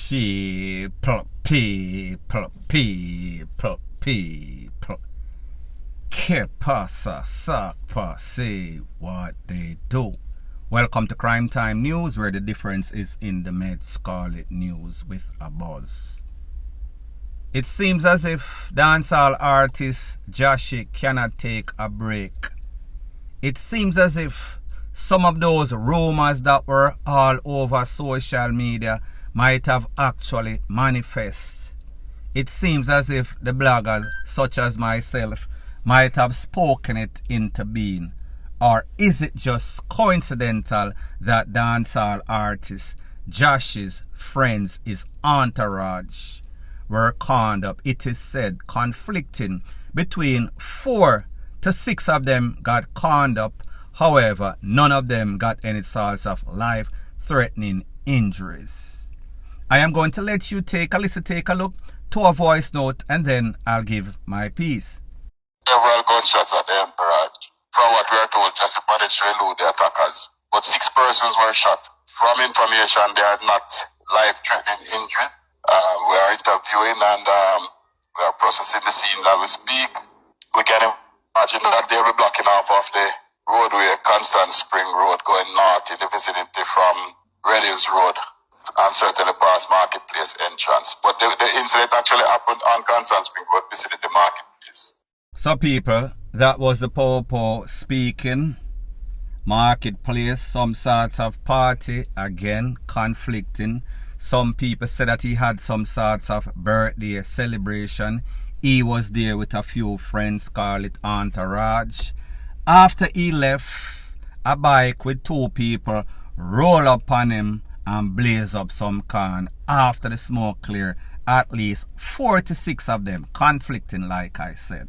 People. Que pasa, sakpa, say what they do. Welcome to Crime Time News, where the difference is in the meds. Call it news with a buzz. It seems as if dancehall artist Jahshii cannot take a break. It seems as if some of those rumors that were all over social media might have actually manifest. It seems as if the bloggers, such as myself, might have spoken it into being. Or is it just coincidental that dancehall artist Jahshii's friends, his entourage, were conned up? It is said conflicting between 4 to 6 of them got conned up. However, none of them got any sorts of life-threatening injuries. I am going to let you take a look to a voice note, and then I'll give my piece. Several gunshots at the Emperor. From what we are told, Jahshii managed to elude the attackers, but 6 persons were shot. From information, they are not life-threatening injuries. We are interviewing and we are processing the scene as we speak. We can imagine that they will be blocking off of the roadway, Constant Spring Road, going north in the vicinity from Reddings Road and certainly past Marketplace entrance. But the incident actually happened on Constant Spring Road, vicinity Marketplace. So people, that was the Popo speaking. Marketplace, some sorts of party, again, conflicting. Some people said that he had some sorts of birthday celebration. He was there with a few friends, call it entourage. After he left, a bike with 2 people roll up on him and blaze up some can. After the smoke clear, at least 46 of them conflicting, like I said.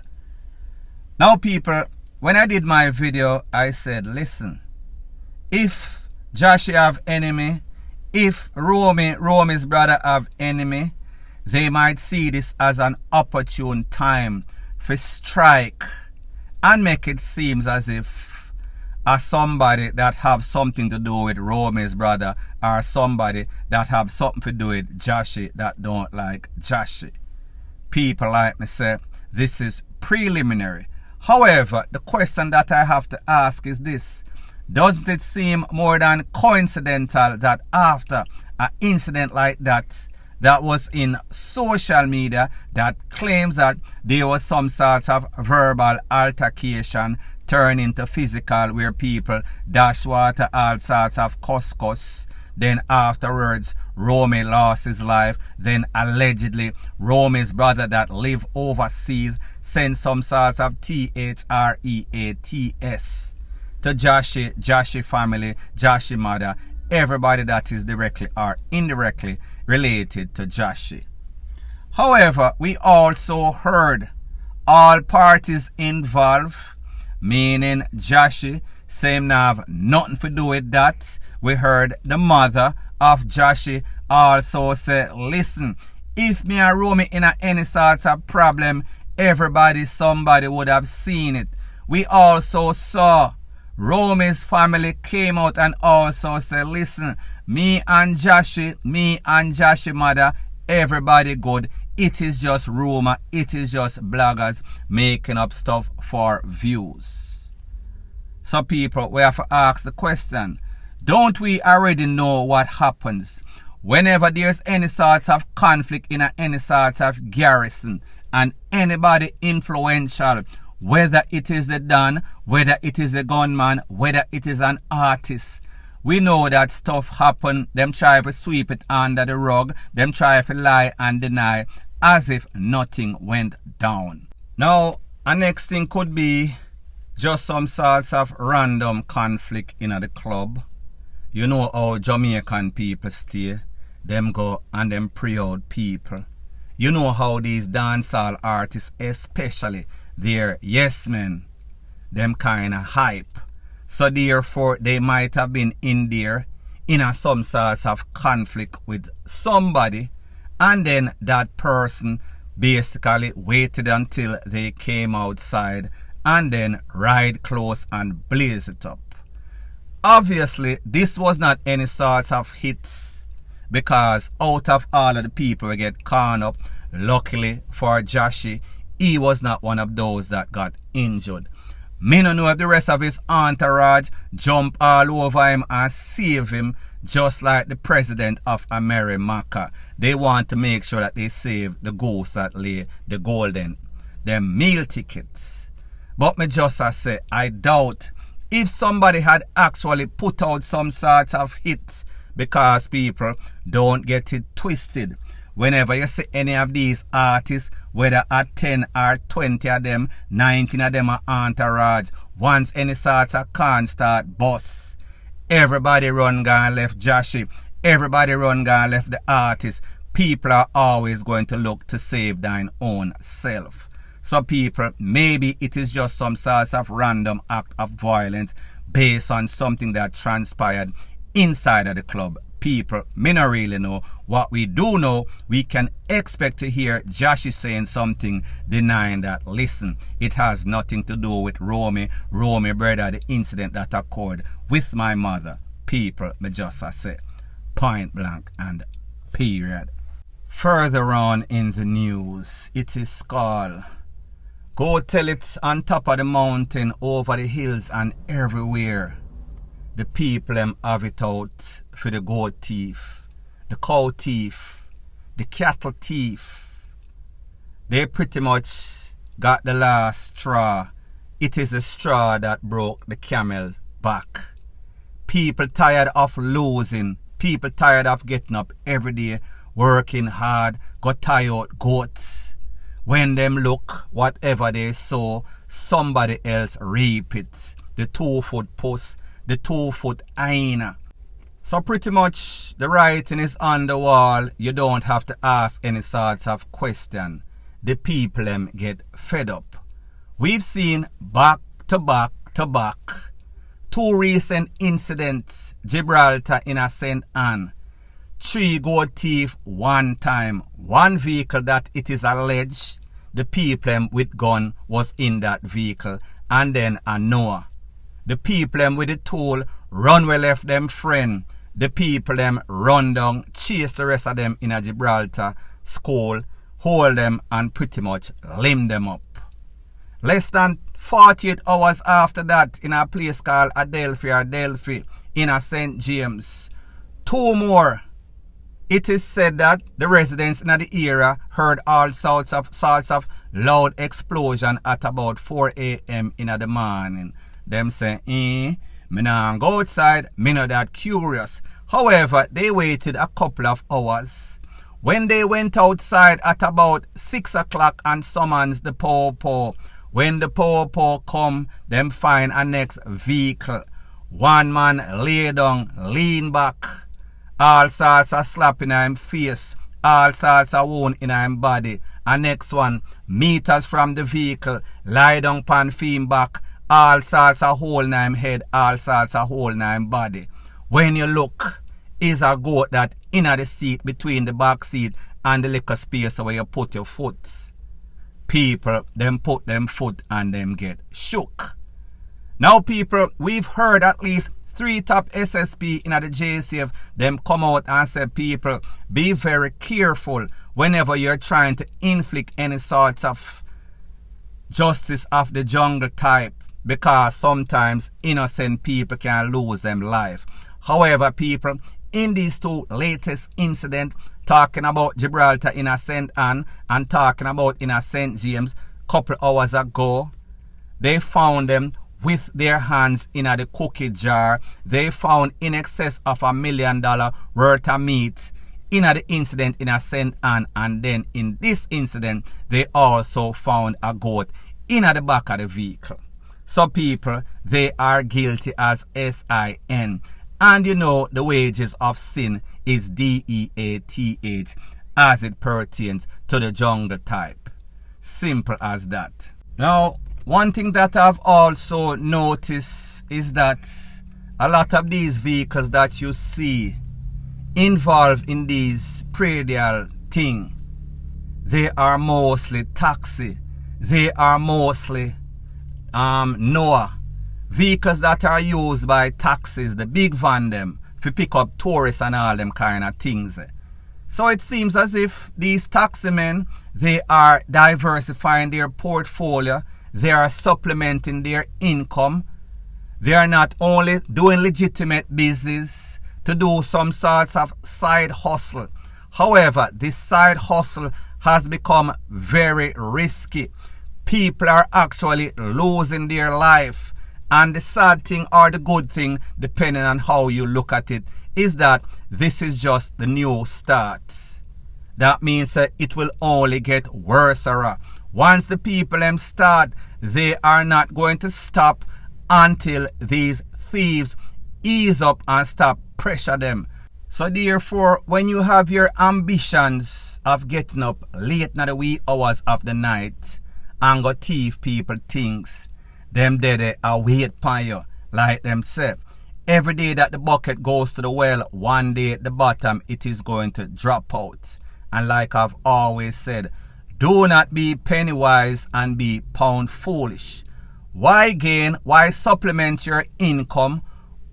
Now people, when I did my video, I said, listen, if Jahshii have enemy, if Romy's brother have enemy, they might see this as an opportune time for strike and make it seem as if somebody that have something to do with Romy's brother or somebody that have something to do with Jahshii that don't like Jahshii. People like me say, this is preliminary. However, the question that I have to ask is this. Doesn't it seem more than coincidental that after an incident like that was in social media that claims that there was some sort of verbal altercation turn into physical where people dash water, all sorts of cuss, then afterwards Romy lost his life, then allegedly Romy's brother that live overseas sent some sorts of THREATS to Jahshii family, Jahshii mother, everybody that is directly or indirectly related to Jahshii. However, we also heard all parties involved, meaning Jahshii, same have nothing to do with that. We heard the mother of Jahshii also say, listen, if me and Romy in any sort of problem, somebody would have seen it. We also saw Romy's family came out and also said, listen, me and Jahshii mother, everybody good. It is just rumor, it is just bloggers making up stuff for views. So people, we have to ask the question, don't we already know what happens whenever there's any sort of conflict in any sort of garrison and anybody influential, whether it is the Don, whether it is the gunman, whether it is an artist? We know that stuff happen. Them try to sweep it under the rug. Them try to lie and deny as if nothing went down. Now, a next thing could be just some sorts of random conflict in the club. You know how Jamaican people stay. Them go and them pre-out people. You know how these dancehall artists, especially their yes men, them kind of hype. So therefore, they might have been in there in some sort of conflict with somebody, and then that person basically waited until they came outside and then ride close and blaze it up. Obviously, this was not any sort of hits. because out of all of the people who get caught up, luckily for Jahshii, he was not one of those that got injured. Me no know if the rest of his entourage jump all over him and save him, just like the president of America. They want to make sure that they save the ghosts that lay the golden, the meal tickets. But me just say, I doubt if somebody had actually put out some sorts of hits, because people don't get it twisted. Whenever you see any of these artists, whether at 10 or 20 of them, 19 of them are entourage, once any sorts of con start bust, everybody run gone left Jahshii, everybody run gone left the artist. People are always going to look to save thine own self. So people, maybe it is just some sorts of random act of violence based on something that transpired inside of the club. People, me not really know. What we do know, we can expect to hear Jahshii saying something denying that, listen, it has nothing to do with Romy, brother, the incident that occurred with my mother. People, me just say, point blank and period. Further on in the news, it is called, go tell it on top of the mountain, over the hills and everywhere. The people have it out for the goat thief, the cow thief, the cattle thief. They pretty much got the last straw. It is the straw that broke the camel's back. People tired of losing. People tired of getting up every day, working hard, got tired goats. When them look, whatever they sow, somebody else reap it. The 2-foot post, the 2-foot hyena. So pretty much the writing is on the wall. You don't have to ask any sorts of question. The people them get fed up. We've seen back to back to back 2 recent incidents, Gibraltar in a St. Anne. 3 goat thief 1 time. 1 vehicle that it is alleged the people with gun was in that vehicle, and then a Noah. The people with the tool run well left them friend. The people run down, chase the rest of them in a Gibraltar school, hold them and pretty much limb them up. Less than 48 hours after that, in a place called Adelphi in a St. James, 2 more. It is said that the residents in the area heard all sorts of loud explosion at about 4 a.m. in the morning. Them say, me nah go outside, me not that curious. However, they waited a couple of hours. When they went outside at about 6 o'clock and summons the po-po, when the po-po come, them find a next vehicle. 1 man lay down, lean back. All sorts of slap in him face, all sorts of wound in him body. And next one, meters from the vehicle, lie down pan feem back, all sorts of hole in him head, all sorts of hole in him body. When you look, is a goat that in the seat between the back seat and the little space where you put your foot. People, them put them foot and them get shook. Now people, we've heard at least 3 top SSP in the JCF, them come out and say, people, be very careful whenever you're trying to inflict any sorts of justice of the jungle type, because sometimes innocent people can lose them life. However, people, in these 2 latest incidents, talking about Gibraltar in a St. Anne and talking about in a St. James, couple hours ago, they found them with their hands in the cookie jar. They found in excess of $1 million worth of meat in the incident in a St. Anne, and then in this incident they also found a goat in the back of the vehicle. So people, they are guilty as SIN, and you know the wages of sin is DEATH as it pertains to the jungle type. Simple as that. Now, one thing that I've also noticed is that a lot of these vehicles that you see involved in these predial thing, they are mostly taxi. They are mostly Noah. Vehicles that are used by taxis, the big van them, to pick up tourists and all them kind of things. So it seems as if these taxi men, they are diversifying their portfolio, they are supplementing their income. They are not only doing legitimate business to do some sorts of side hustle. However, this side hustle has become very risky. People are actually losing their life. And the sad thing or the good thing, depending on how you look at it, is that this is just the new start. That means that it will only get worse. Once the people start, they are not going to stop until these thieves ease up and stop pressure them. So therefore, when you have your ambitions of getting up late in the wee hours of the night and go thief people things, them dead are wait for you, like them say. Every day that the bucket goes to the well, one day at the bottom it is going to drop out. And like I've always said, do not be penny wise and be pound foolish. Why gain, why supplement your income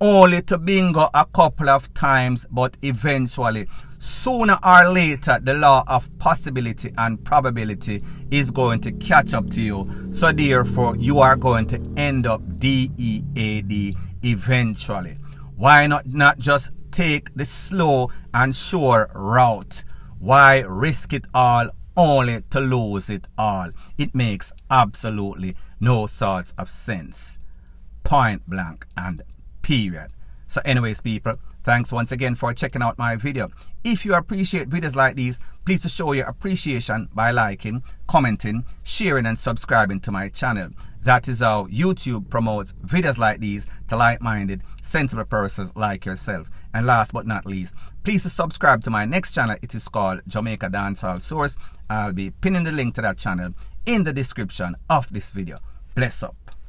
only to bingo a couple of times, but eventually, sooner or later, the law of possibility and probability is going to catch up to you. So therefore, you are going to end up DEAD eventually. Why not just take the slow and sure route? Why risk it all only to lose it all? It makes absolutely no sorts of sense. Point blank and period. So anyways, people, thanks once again for checking out my video. If you appreciate videos like these, please show your appreciation by liking, commenting, sharing and subscribing to my channel. That is how YouTube promotes videos like these to like-minded, sensible persons like yourself. And last but not least, please subscribe to my next channel. It is called Jamaica Dancehall Source. I'll be pinning the link to that channel in the description of this video. Bless up.